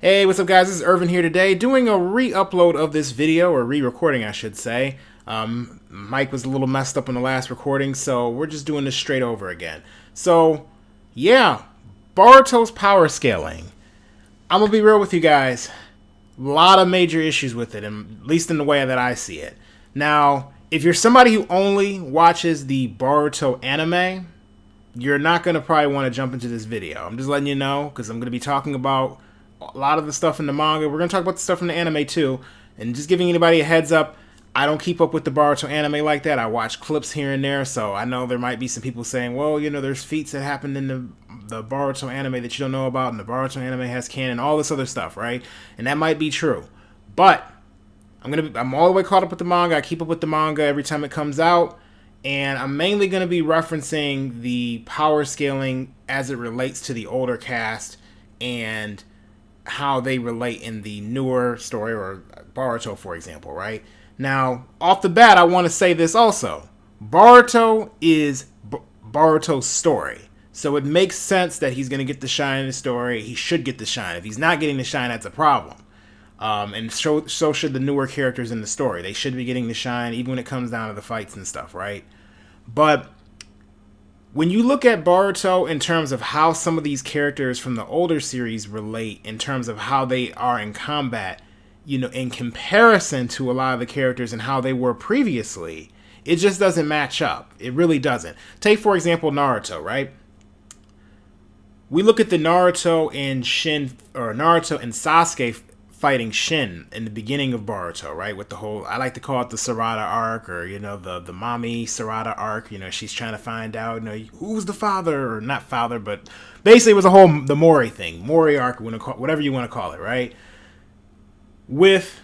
Hey, what's up guys? This is Irvin here today doing a re-upload of this video, or re-recording I should say. Mike was a little messed up in the last recording, so we're just doing this straight over again. So, yeah, Boruto's power scaling. I'm gonna be real with you guys. A lot of major issues with it, at least in the way that I see it. Now, if you're somebody who only watches the Boruto anime, you're not gonna probably want to jump into this video. I'm just letting you know, because I'm gonna be talking about a lot of the stuff in the manga. We're going to talk about the stuff in the anime too. And just giving anybody a heads up, I don't keep up with the Boruto anime like that. I watch clips here and there, so I know there might be some people saying, well, you know, there's feats that happened in the Boruto anime that you don't know about, and the Boruto anime has canon, all this other stuff, right? And that might be true. But I'm all the way caught up with the manga. I keep up with the manga every time it comes out. And I'm mainly going to be referencing the power scaling as it relates to the older cast and how they relate in the newer story, or Boruto, for example, right? Now, off the bat, I want to say this also. Boruto is Boruto's story. So it makes sense that he's going to get the shine in the story. He should get the shine. If he's not getting the shine, that's a problem. And so should the newer characters in the story. They should be getting the shine, even when it comes down to the fights and stuff, right? But when you look at Boruto in terms of how some of these characters from the older series relate in terms of how they are in combat, you know, in comparison to a lot of the characters and how they were previously, it just doesn't match up. It really doesn't. Take, for example, Naruto, right? We look at the Naruto and Sasuke fighting Shin in the beginning of Boruto, right? With the whole, I like to call it the Sarada arc, or, you know, the mommy Sarada arc. You know, she's trying to find out, you know, who's the father, or not father, but basically it was the Mori thing, Mori arc, whatever you want to call it, right? With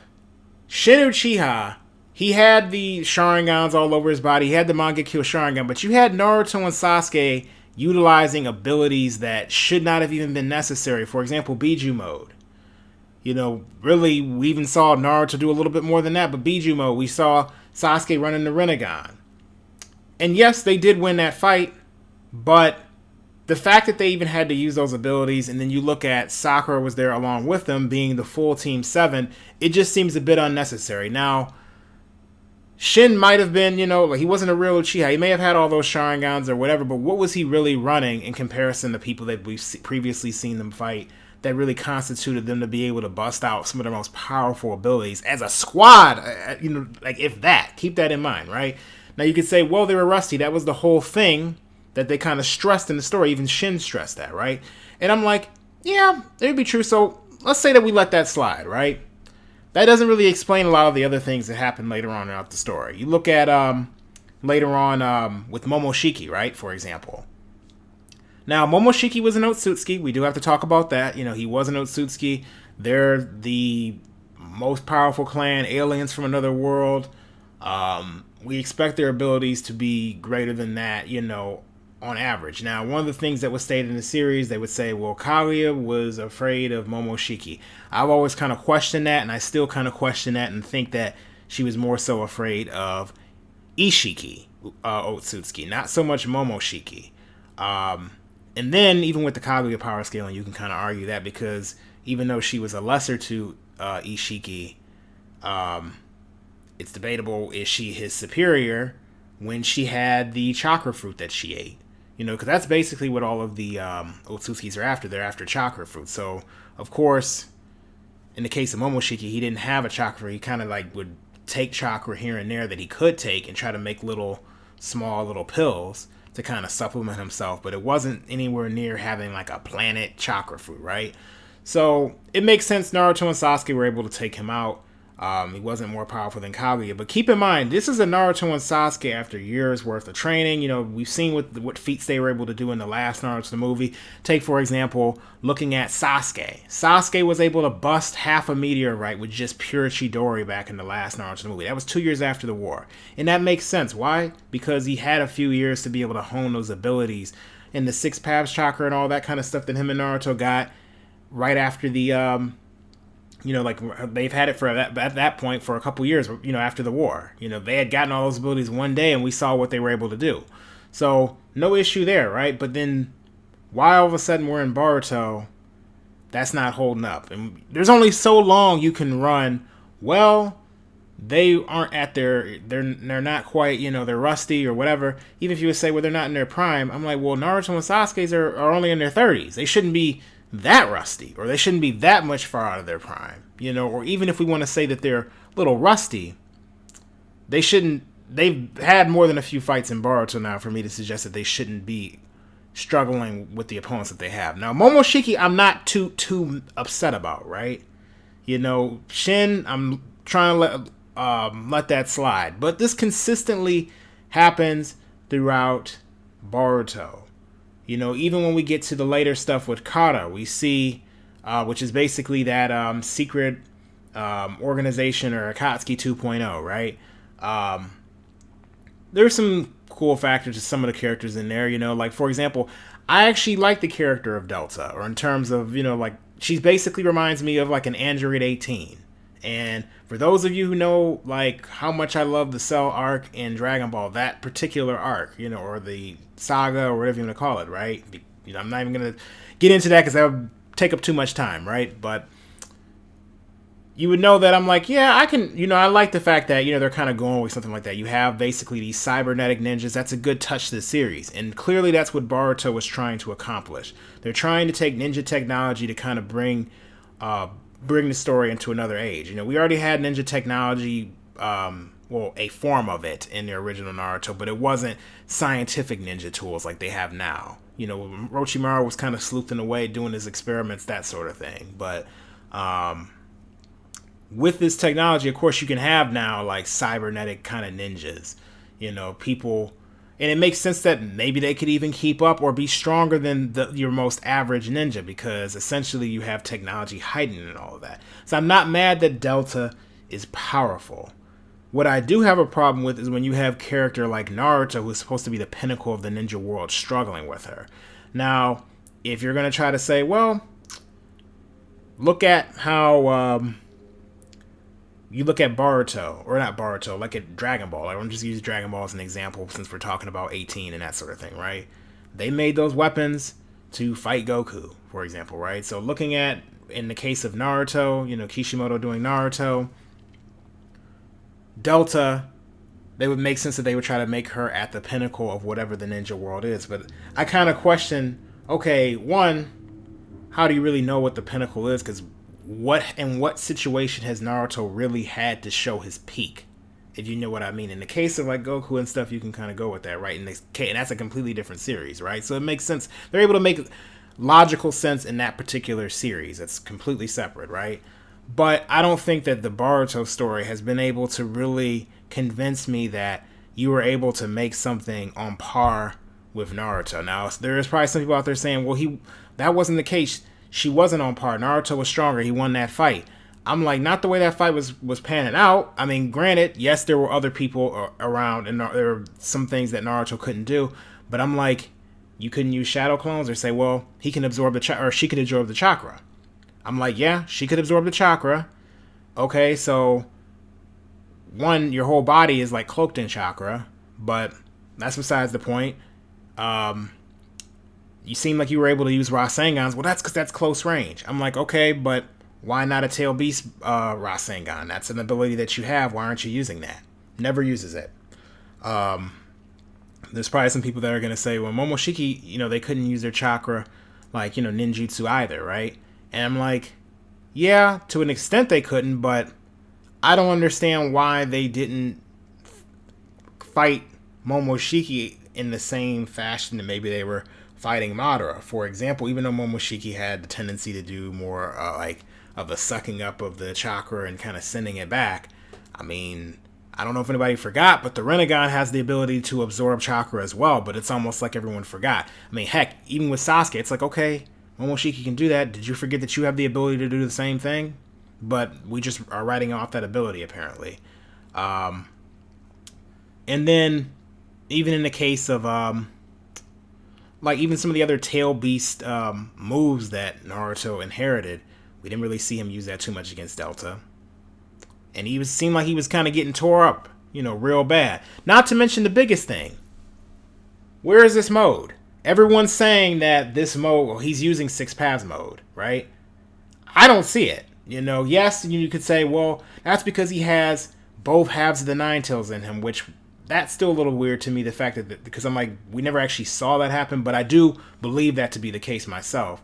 Shin Uchiha, he had the Sharingans all over his body. He had the Mangekyo Sharingan, but you had Naruto and Sasuke utilizing abilities that should not have even been necessary. For example, Biju mode. You know, really, we even saw Naruto do a little bit more than that, but Biju mode, we saw Sasuke running the Rinnegan. And yes, they did win that fight, but the fact that they even had to use those abilities, and then you look at Sakura was there along with them, being the full Team 7, it just seems a bit unnecessary. Now, Shin might have been, you know, like, he wasn't a real Uchiha. He may have had all those Sharingans or whatever, but what was he really running in comparison to people that we've previously seen them fight that really constituted them to be able to bust out some of their most powerful abilities as a squad? You know, like, if that. Keep that in mind, right? Now, you could say, well, they were rusty. That was the whole thing that they kind of stressed in the story. Even Shin stressed that, right? And I'm like, yeah, it would be true. So let's say that we let that slide, right? That doesn't really explain a lot of the other things that happen later on throughout the story. You look at later on with Momoshiki, right, for example. Now, Momoshiki was an Otsutsuki. We do have to talk about that. You know, he was an Otsutsuki. They're the most powerful clan, aliens from another world. We expect their abilities to be greater than that, you know, on average. Now, one of the things that was stated in the series, they would say, well, Kaguya was afraid of Momoshiki. I've always kind of questioned that, and I still kind of question that and think that she was more so afraid of Ishiki, Otsutsuki, not so much Momoshiki. And then, even with the Kaguya power scaling, you can kind of argue that, because even though she was a lesser to Ishiki, it's debatable, is she his superior when she had the chakra fruit that she ate? You know, because that's basically what all of the Otsutsukis are after. They're after chakra fruit. So, of course, in the case of Momoshiki, he didn't have a chakra. He kind of like would take chakra here and there that he could take and try to make small little pills to kind of supplement himself, but it wasn't anywhere near having like a planet chakra fruit, right? So it makes sense Naruto and Sasuke were able to take him out. He wasn't more powerful than Kaguya, but keep in mind, this is a Naruto and Sasuke after years worth of training. You know, we've seen what feats they were able to do in the last Naruto movie. Take, for example, looking at Sasuke. Sasuke was able to bust half a meteorite with just pure Chidori back in the last Naruto movie. That was 2 years after the war. And that makes sense. Why? Because he had a few years to be able to hone those abilities. And the Six Paths chakra and all that kind of stuff that him and Naruto got right after the you know, like, they've had it for at that point for a couple years, you know, after the war. You know, they had gotten all those abilities one day, and we saw what they were able to do. So, no issue there, right? But then, why all of a sudden we're in Boruto, that's not holding up. And there's only so long you can run. Well, they aren't at they're not quite, they're rusty or whatever. Even if you would say, well, they're not in their prime, I'm like, well, Naruto and Sasuke's are only in their 30s. They shouldn't be that rusty, or they shouldn't be that much far out of their prime, or even if we want to say that they're a little rusty, they've had more than a few fights in Boruto now for me to suggest that they shouldn't be struggling with the opponents that they have. Now, Momoshiki, I'm not too upset about, right? Shin, I'm trying to let that slide. But this consistently happens throughout Boruto. Even when we get to the later stuff with Kata, we see, which is basically that secret organization, or Akatsuki 2.0, right? There's some cool factors to some of the characters in there, like, for example, I actually like the character of Delta, or in terms of, like, she basically reminds me of like an Android 18. And for those of you who know, like, how much I love the Cell arc in Dragon Ball, that particular arc, or the saga, or whatever you want to call it, right? I'm not even going to get into that because that would take up too much time, right? But you would know that I'm like, yeah, I can, I like the fact that, they're kind of going with something like that. You have basically these cybernetic ninjas. That's a good touch to the series. And clearly that's what Boruto was trying to accomplish. They're trying to take ninja technology to kind of bring the story into another age. We already had ninja technology, a form of it in the original Naruto, but it wasn't scientific ninja tools like they have now. Orochimaru was kind of sleuthing away, doing his experiments, that sort of thing. But with this technology, of course, you can have now like cybernetic kind of ninjas, people, and it makes sense that maybe they could even keep up or be stronger than your most average ninja, because essentially you have technology hiding in all of that. So I'm not mad that Delta is powerful. What I do have a problem with is when you have a character like Naruto, who's supposed to be the pinnacle of the ninja world, struggling with her. Now, if you're going to try to say, well, look at how you look at Boruto, or not Boruto, like at Dragon Ball. I'm just use Dragon Ball as an example since we're talking about 18 and that sort of thing, right? They made those weapons to fight Goku, for example, right? So looking at, in the case of Naruto, Kishimoto doing Naruto, Delta, they would make sense that they would try to make her at the pinnacle of whatever the ninja world is. But I kind of question, okay, one, how do you really know what the pinnacle is? Because what situation has Naruto really had to show his peak, if you know what I mean? In the case of like Goku and stuff, you can kind of go with that, right? And that's a completely different series, right? So it makes sense. They're able to make logical sense in that particular series. It's completely separate, right? But I don't think that the Boruto story has been able to really convince me that you were able to make something on par with Naruto. Now, there is probably some people out there saying, well, that wasn't the case. She wasn't on par. Naruto was stronger. He won that fight. I'm like, not the way that fight was panning out. I mean, granted, yes, there were other people around, and there were some things that Naruto couldn't do. But I'm like, you couldn't use shadow clones, or say, well, he can absorb or she could absorb the chakra. I'm like, yeah, she could absorb the chakra. Okay, so one, your whole body is like cloaked in chakra, but that's besides the point. You seem like you were able to use Rasengans. Well, that's because that's close range. I'm like, okay, but why not a Tail Beast Rasengan? That's an ability that you have. Why aren't you using that? Never uses it. There's probably some people that are going to say, well, Momoshiki, they couldn't use their chakra like, ninjutsu either, right? And I'm like, yeah, to an extent they couldn't, but I don't understand why they didn't fight Momoshiki in the same fashion that maybe they were fighting Madara. For example, even though Momoshiki had the tendency to do more of a sucking up of the chakra and kind of sending it back, I mean, I don't know if anybody forgot, but the Rinnegan has the ability to absorb chakra as well, but it's almost like everyone forgot. I mean, heck, even with Sasuke, it's like, okay, Momoshiki can do that. Did you forget that you have the ability to do the same thing? But we just are writing off that ability, apparently. And then, even in the case of, like, even some of the other Tail Beast moves that Naruto inherited, we didn't really see him use that too much against Delta. And seemed like he was kind of getting tore up, real bad. Not to mention the biggest thing. Where is this mode? Everyone's saying that this mode, well, he's using Six Paths mode, right? I don't see it. You know, yes, you could say, well, that's because he has both halves of the Nine Tails in him, which that's still a little weird to me. The fact that because I'm like, we never actually saw that happen, but I do believe that to be the case myself.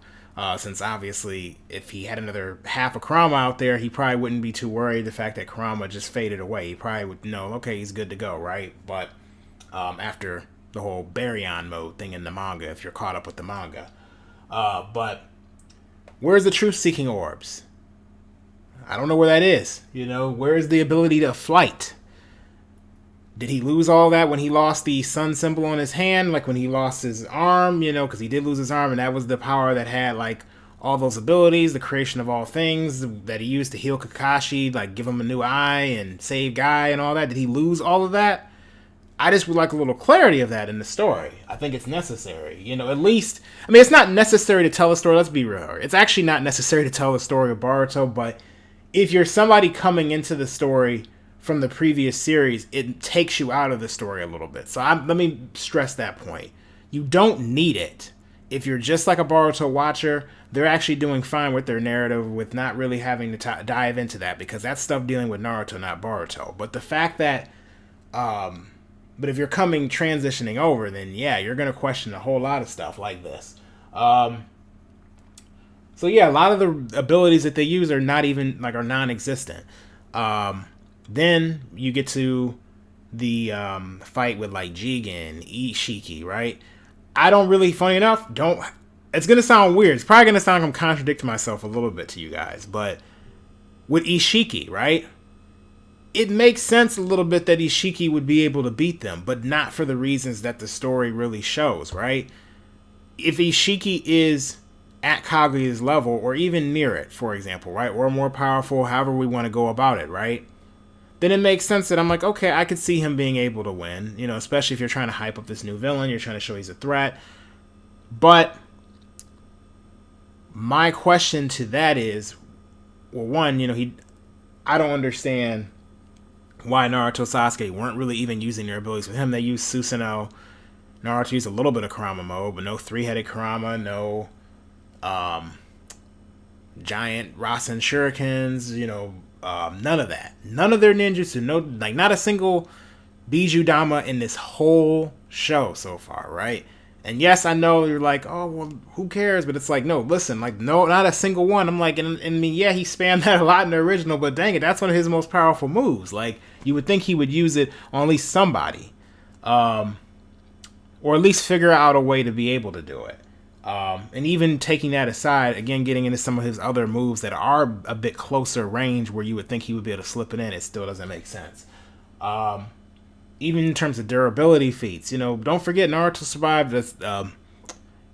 Since obviously, if he had another half of Kurama out there, he probably wouldn't be too worried. The fact that Kurama just faded away, he probably would know, okay, he's good to go, right? But after the whole Baryon mode thing in the manga, if you're caught up with the manga, but where's the truth-seeking orbs? I don't know where that is. You know, where's the ability to flight? Did he lose all that when he lost the sun symbol on his hand? Like when he lost his arm, you know, because he did lose his arm, and that was the power that had like all those abilities, the creation of all things that he used to heal Kakashi, like give him a new eye and save Guy and all that. Did he lose all of that? I just would like a little clarity of that in the story. I think it's necessary. You know, at least, I mean, it's not necessary to tell a story. Let's be real. It's actually not necessary to tell the story of Boruto, but if you're somebody coming into the story from the previous series, it takes you out of the story a little bit. So let me stress that point. You don't need it. If you're just like a Boruto watcher, they're actually doing fine with their narrative with not really having to dive into that, because that's stuff dealing with Naruto, not Boruto. But the fact that, but if you're transitioning over, then yeah, you're going to question a whole lot of stuff like this. So yeah, a lot of the abilities that they use are not even, like, are non-existent. Then you get to the fight with, like, Jigen, Ishiki, right? I don't really, funny enough, it's going to sound weird. It's probably going to sound like I'm contradicting myself a little bit to you guys, but with Ishiki, right? It makes sense a little bit that Ishiki would be able to beat them, but not for the reasons that the story really shows, right? If Ishiki is at Kaguya's level, or even near it, for example, right? Or more powerful, however we want to go about it, right? Then it makes sense that I'm like, okay, I could see him being able to win, you know, especially if you're trying to hype up this new villain, you're trying to show he's a threat. But my question to that is, well, one, you know, I don't understand why Naruto and Sasuke weren't really even using their abilities with him. They used Susanoo. Naruto used a little bit of Kurama mode, but no three-headed Kurama, no giant Rasen shurikens, you know, none of that. None of their ninjutsu, no, like not a single Biju Dama in this whole show so far, right? And yes, I know you're like, oh, well, who cares? But it's like, no, listen, like, no, not a single one. I'm like, and I mean, yeah, he spammed that a lot in the original, but dang it, that's one of his most powerful moves. Like, you would think he would use it on at least somebody. Or at least figure out a way to be able to do it. And even taking that aside, again, getting into some of his other moves that are a bit closer range where you would think he would be able to slip it in, it still doesn't make sense. Even in terms of durability feats, you know, don't forget Naruto survived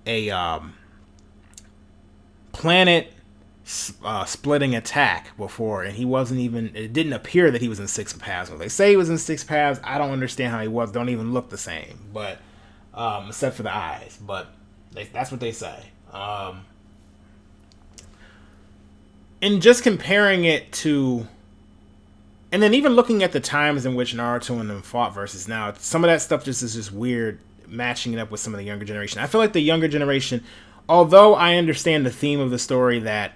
a planet splitting attack before, and he wasn't even, it didn't appear that he was in six paths. When they say he was in six paths, I don't understand how he was. Don't even look the same, but except for the eyes, but that's what they say. And just comparing it to, and then even looking at the times in which Naruto and them fought versus now, some of that stuff just is just weird, matching it up with some of the younger generation. I feel like the younger generation, although I understand the theme of the story that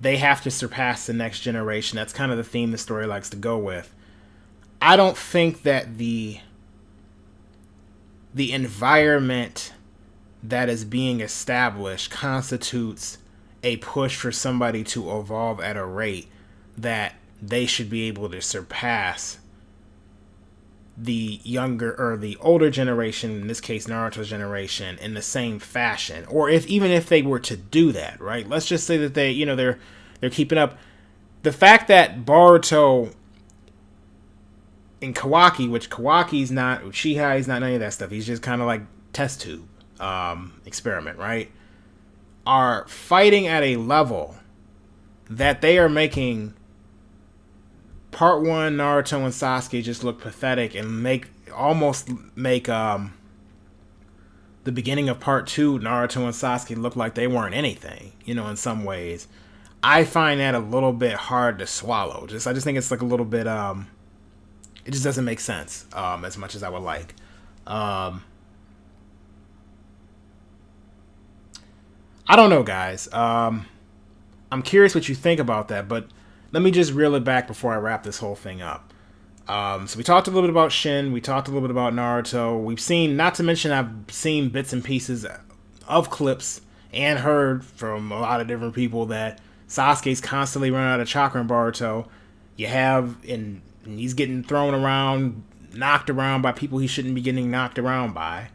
they have to surpass the next generation, that's kind of the theme the story likes to go with, I don't think that the environment that is being established constitutes a push for somebody to evolve at a rate that they should be able to surpass the younger or the older generation, in this case Naruto's generation, in the same fashion. Or even if they were to do that, right? Let's just say that they, you know, they're keeping up. The fact that Boruto and Kawaki, which Kawaki's not, Uchiha, he's not any of that stuff. He's just kind of like test tube experiment, right? Are fighting at a level that they are making Part 1 Naruto and Sasuke just look pathetic and almost make the beginning of Part 2 Naruto and Sasuke look like they weren't anything, you know, in some ways. I find that a little bit hard to swallow. I just think it's like a little bit it just doesn't make sense as much as I would like. I don't know, guys. I'm curious what you think about that, but let me just reel it back before I wrap this whole thing up. So we talked a little bit about Shin. We talked a little bit about Naruto. We've seen, not to mention, I've seen bits and pieces of clips and heard from a lot of different people that Sasuke's constantly running out of chakra in Boruto. You have, and he's getting thrown around, knocked around by people he shouldn't be getting knocked around by.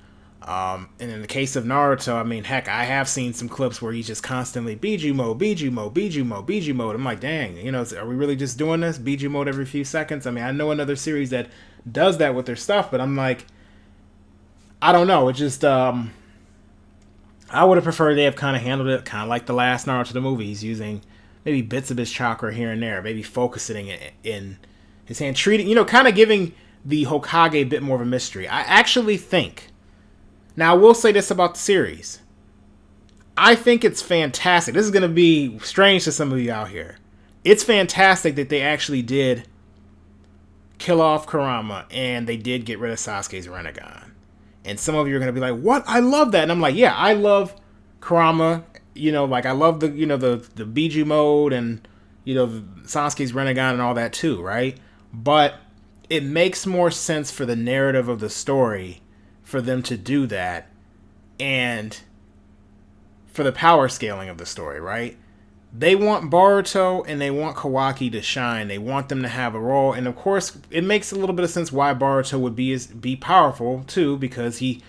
And in the case of Naruto, I mean, heck, I have seen some clips where he's just constantly Biju mode, Biju mode, Biju mode, Biju mode. I'm like, dang, are we really just doing this? Biju mode every few seconds? I mean, I know another series that does that with their stuff, but I'm like, I don't know. It just, I would have preferred they have kind of handled it kind of like the last Naruto the movie. He's using maybe bits of his chakra here and there, maybe focusing it in his hand, treating, kind of giving the Hokage a bit more of a mystery. I actually think, now I will say this about the series, I think it's fantastic. This is going to be strange to some of you out here. It's fantastic that they actually did kill off Kurama and they did get rid of Sasuke's Rinnegan. And some of you are going to be like, what? I love that. And I'm like, yeah, I love Kurama. Like I love the Biju mode and, Sasuke's Rinnegan and all that too, right? But it makes more sense for the narrative of the story for them to do that and for the power scaling of the story, right? They want Boruto and they want Kawaki to shine. They want them to have a role. And of course, it makes a little bit of sense why Boruto would be powerful too, because he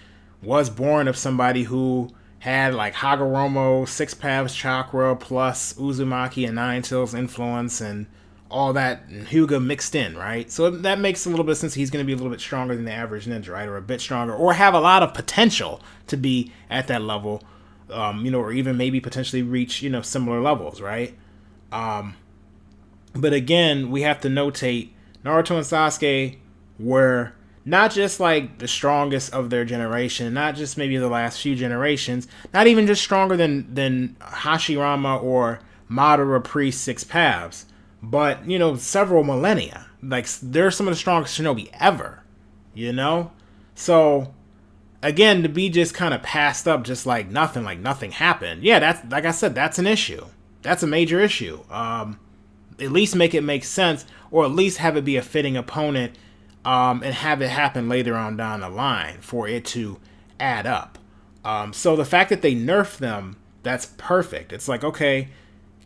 was born of somebody who had like Hagoromo, Six Paths Chakra plus Uzumaki and Nine Tails influence and all that, and Hyuga mixed in, right? So that makes a little bit of sense. He's going to be a little bit stronger than the average ninja, right? Or a bit stronger, or have a lot of potential to be at that level, or even maybe potentially reach, similar levels, right? But again, we have to notate Naruto and Sasuke were not just like the strongest of their generation, not just maybe the last few generations, not even just stronger than Hashirama or Madara pre-Six Paths, but, several millennia. Like, they're some of the strongest shinobi ever, So, again, to be just kind of passed up just like nothing happened. Yeah, that's, like I said, that's an issue. That's a major issue. At least make it make sense, or at least have it be a fitting opponent, and have it happen later on down the line for it to add up. So the fact that they nerfed them, that's perfect. It's like, okay,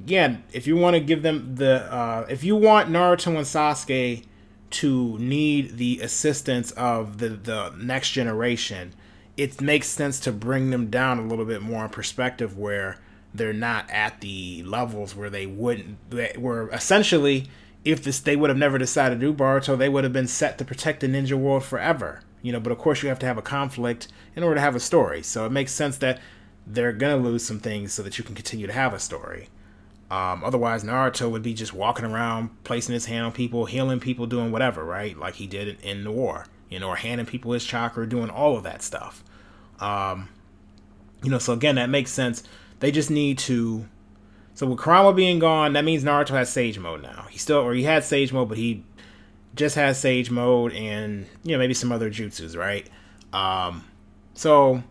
yeah, if you want to give them if you want Naruto and Sasuke to need the assistance of the next generation, it makes sense to bring them down a little bit more in perspective where they're not at the levels where they were essentially, if they would have never decided to do Boruto, they would have been set to protect the ninja world forever. But of course you have to have a conflict in order to have a story. So it makes sense that they're going to lose some things so that you can continue to have a story. Otherwise, Naruto would be just walking around, placing his hand on people, healing people, doing whatever, right? Like he did in the war, or handing people his chakra, doing all of that stuff. So again, that makes sense. They just need to. So with Kurama being gone, that means Naruto has Sage Mode now. He had Sage Mode, but he just has Sage Mode and, maybe some other jutsus, right? So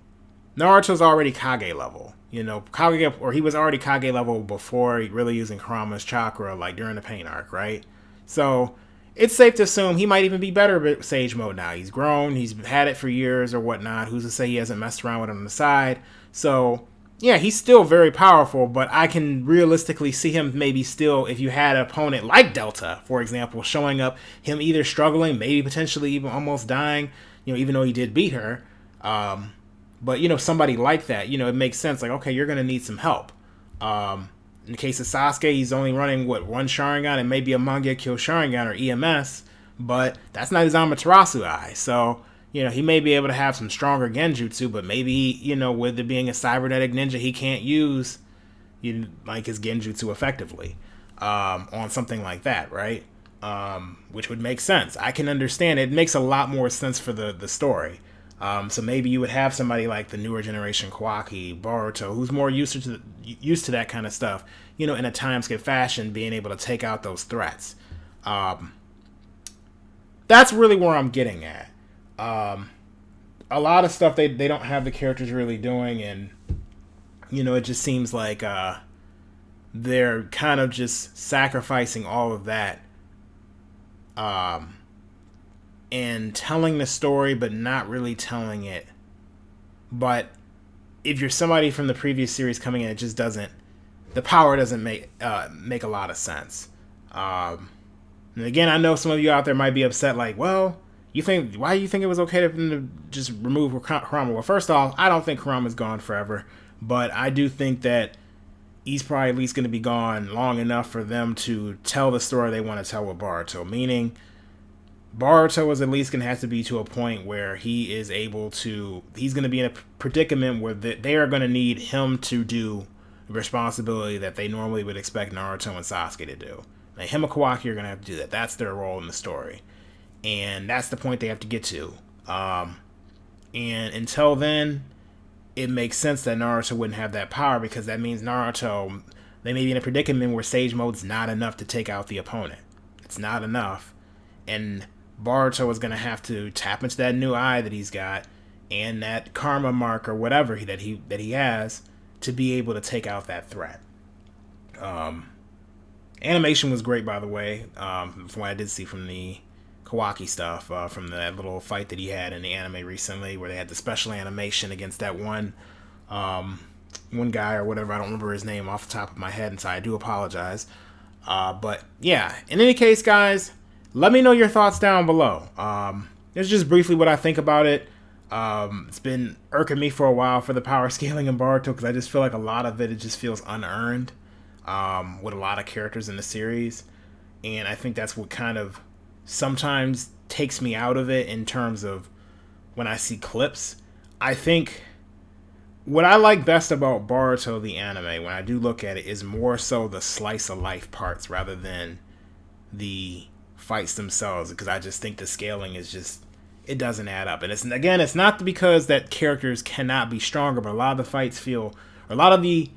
Naruto's already Kage level. Kage, or he was already Kage level before really using Kurama's chakra, like during the Pain arc, right? So it's safe to assume he might even be better with Sage Mode now. He's grown, he's had it for years or whatnot. Who's to say he hasn't messed around with it on the side? So yeah, he's still very powerful, but I can realistically see him maybe still, if you had an opponent like Delta, for example, showing up, him either struggling, maybe potentially even almost dying, even though he did beat her. But, somebody like that, it makes sense. Like, okay, you're going to need some help. In the case of Sasuke, he's only running, one Sharingan and maybe a Mangekyo Sharingan or EMS, but that's not his Amaterasu eye. So, he may be able to have some stronger Genjutsu, but maybe, with it being a cybernetic ninja, he can't use, like his Genjutsu effectively on something like that, right? Which would make sense. I can understand it. It makes a lot more sense for the story. So maybe you would have somebody like the newer generation Kawaki, Boruto, who's more used to that kind of stuff, in a timeskip fashion, being able to take out those threats. That's really where I'm getting at. A lot of stuff they don't have the characters really doing, and it just seems like they're kind of just sacrificing all of that and telling the story, but not really telling it. But if you're somebody from the previous series coming in, it just doesn't. The power doesn't make a lot of sense. And again, I know some of you out there might be upset, like, well, why do you think it was okay to just remove Kurama? Well, first off, I don't think Kurama's gone forever, but I do think that he's probably at least going to be gone long enough for them to tell the story they want to tell with Boruto. Meaning, Boruto is at least going to have to be to a point where he's going to be in a predicament where they are going to need him to do the responsibility that they normally would expect Naruto and Sasuke to do. Now, him and Kawaki are going to have to do that. That's their role in the story. And that's the point they have to get to. And until then, it makes sense that Naruto wouldn't have that power, because that means Naruto, they may be in a predicament where Sage Mode's not enough to take out the opponent. It's not enough. And Boruto is going to have to tap into that new eye that he's got and that karma mark or whatever that he has to be able to take out that threat. Animation was great, by the way, from what I did see from the Kawaki stuff, from that little fight that he had in the anime recently, where they had the special animation against that one guy or whatever. I don't remember his name off the top of my head, and so I do apologize. But yeah, in any case, guys, let me know your thoughts down below. It's just briefly what I think about it. It's been irking me for a while for the power scaling in Boruto, because I just feel like a lot of it just feels unearned with a lot of characters in the series. And I think that's what kind of sometimes takes me out of it in terms of when I see clips. I think what I like best about Boruto, the anime, when I do look at it, is more so the slice of life parts rather than the fights themselves, because I just think the scaling is just, it doesn't add up. And it's not because that characters cannot be stronger, but a lot of the fights feel, or a lot of the,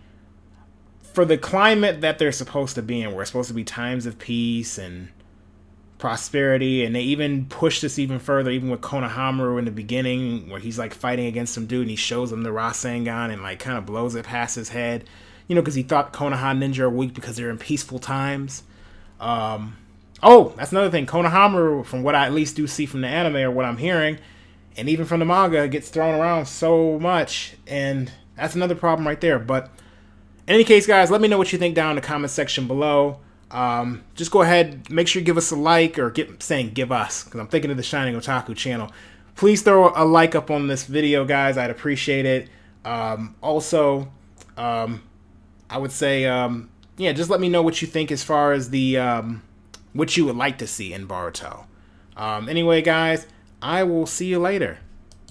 for the climate that they're supposed to be in, where it's supposed to be times of peace and prosperity, and they even push this even further, even with Konohamaru in the beginning, where he's like fighting against some dude and he shows him the Rasengan and like kind of blows it past his head, because he thought Konoha ninja are weak because they're in peaceful times. Oh, that's another thing. Konohamaru, from what I at least do see from the anime or what I'm hearing, and even from the manga, gets thrown around so much, and that's another problem right there. But in any case, guys, let me know what you think down in the comment section below. Just go ahead, make sure you give us a like, or give us, because I'm thinking of the Shining Otaku channel. Please throw a like up on this video, guys. I'd appreciate it. Also, I would say, yeah, just let me know what you think as far as the, what you would like to see in Boruto. Anyway, guys, I will see you later.